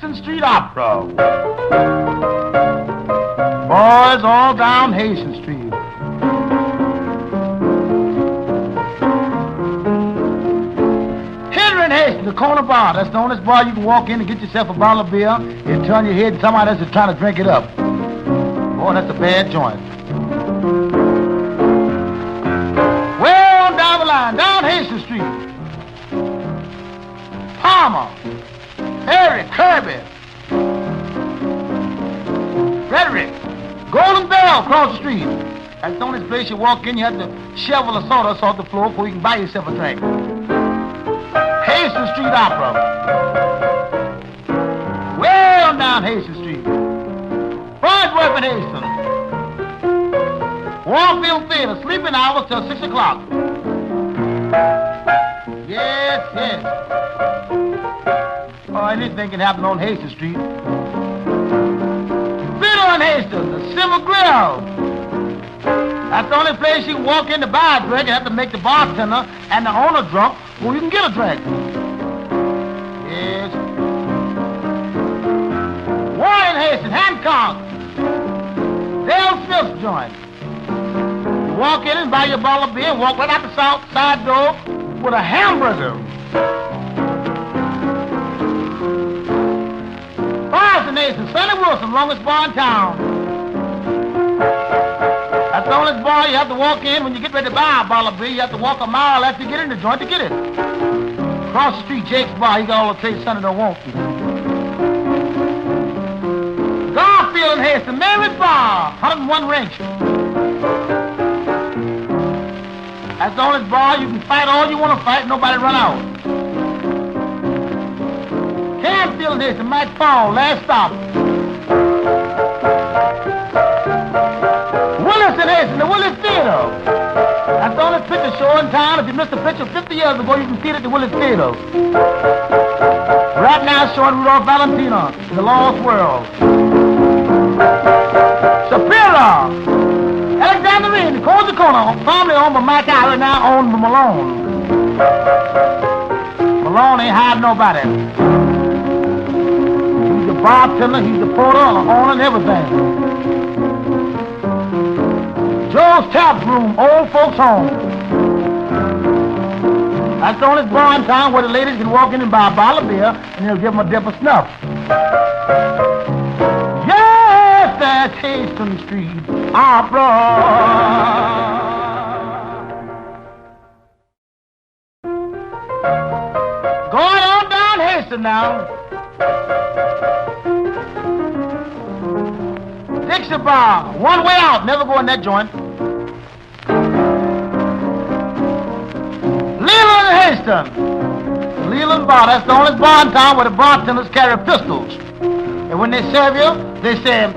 Hastings Street Opera. Boys all down Hastings Street. Henry and Hastings, the corner bar. That's the only bar you can walk in and get yourself a bottle of beer and turn your head and somebody else is trying to drink it up. Boy, that's a bad joint. Way on down the line, down Hastings Street. Palmer, Harry, Kirby, Frederick, Golden Bell across the street. That's the only place you walk in, you have to shovel the sawdust off the floor before you can buy yourself a drink. Hastings Street Opera. Way on down Hastings Street. Farnsworth and Hastings. Warfield Theater, sleeping hours till 6 o'clock. Yes, yes. Oh, anything can happen on Hastings Street. Fiddle and Hastings, the Silver Grill. That's the only place you can walk in to buy a drink and have to make the bartender and the owner drunk before you can get a drink. Yes. Warren Hastings, Hancock. Dale Smith's joint. You walk in and buy your bottle of beer and walk right out the south side door with a hamburger. Boston Hastings, Sonny Wilson, longest bar in town. That's the only bar you have to walk in when you get ready to buy a bottle of beer. You have to walk a mile after you get in the joint to get it. Across the street, Jake's bar, he got all the trades Sonny don't want. Garfield and Hastings, Mary's bar, 101 Wrench. That's the only bar you can fight all you want to fight, nobody run out. Canfield and Hastings, Mike Paul, last stop. Willis and Hastings, the Willis Theater. That's the only picture show in town. If you missed a picture 50 years ago, you can see it at the Willis Theater. Right now, showing Rudolph Valentino in the Lost World. Superior, Alexandrine, Cozy Corner, formerly owned by Mike Allen, now owned by Malone. Malone ain't hiding nobody. He's the bartender, he's the porter, the owner, and everything. Joe's Tap Room, old folks' home. That's the only bar in town where the ladies can walk in and buy a bottle of beer, and they'll give them a dip of snuff. Yes, that's Hastings Street Opera. Going on down Hastings now. Dixie Bar, one way out, never go in that joint. Leland and Hastings. Leland Bar, that's the only bar in town where the bartenders carry pistols. And when they serve you, they say,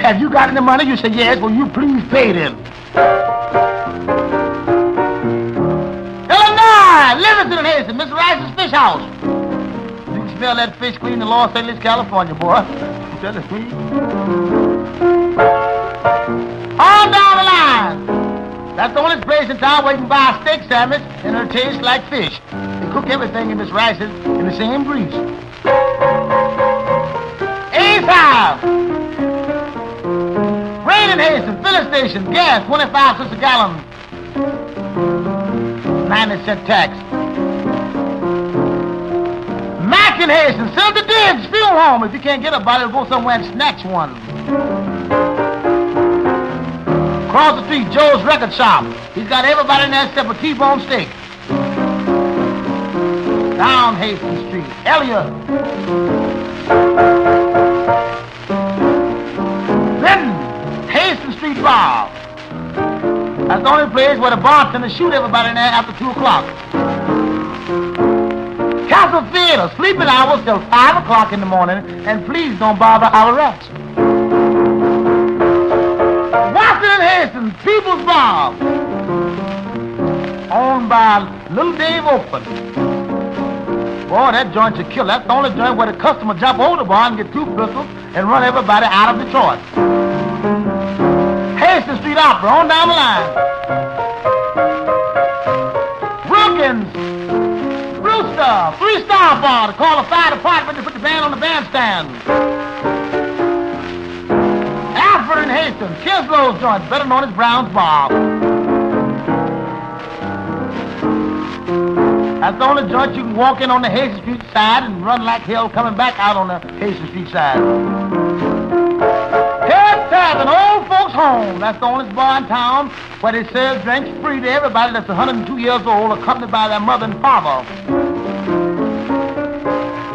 have you got any money? You say, yes. Well, you please pay them. Illinois, Livingston and Hastings, Miss Rice's Fish House. You can smell that fish clean in Los Angeles, California, boy. Tell it sweet. On down the line. That's the only place in town where you can buy a steak sandwich and it'll taste like fish. They cook everything in Miss Rice's in the same grease. Ace House. Rain and Hastings, filling station, gas, 25 cents a gallon. 90-cent tax. Mac and Hastings, sell the digs, fuel home. If you can't get a bottle, go somewhere and snatch one. Across the street, Joe's Record Shop. He's got everybody in there except a T-bone steak. Down Hastings Street, Elliot. Then Hastings Street Bar. That's the only place where the bartenders shoot everybody in there after 2 o'clock. Castle Theater, sleeping hours till 5 o'clock in the morning, and please don't bother our rats. Washington Hastings, People's Bar, owned by Little Dave Open. Boy, that joint should kill. That's the only joint where the customer jump over the bar and get 2 pistols and run everybody out of Detroit. Hastings Street Opera, on down the line. Wilkins, Brewster, here. 3-star bar to call the fire department to put the band on the bandstand. Alfred and Hastings, Kinslow's joint, better known as Brown's Bar. That's the only joint you can walk in on the Hastings Street side and run like hell coming back out on the Hastings Street side. Ted Tavern, old folks home. That's the only bar in town where they serve drinks free to everybody that's 102 years old, accompanied by their mother and father.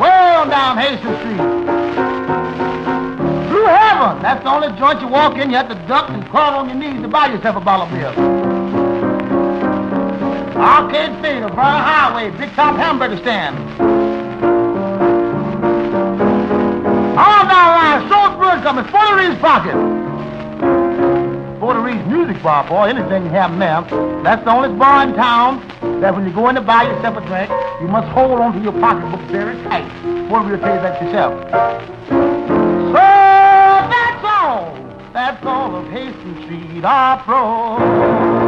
Way on down Hastings Street. Blue Heaven, that's the only joint you walk in, you have to duck and crawl on your knees to buy yourself a bottle of beer. Arcade Theater, Brown Highway, Big Top Hamburger Stand. All down line, Short Bird coming, Forty Reed's Pocket. Forty Reed's Music Bar, boy, anything can happen there. That's the only bar in town that when you go in to buy yourself a drink, you must hold on to your pocketbook very tight. Forty Reed will tell you that yourself. So that's all. That's all of Hastings Street Opera.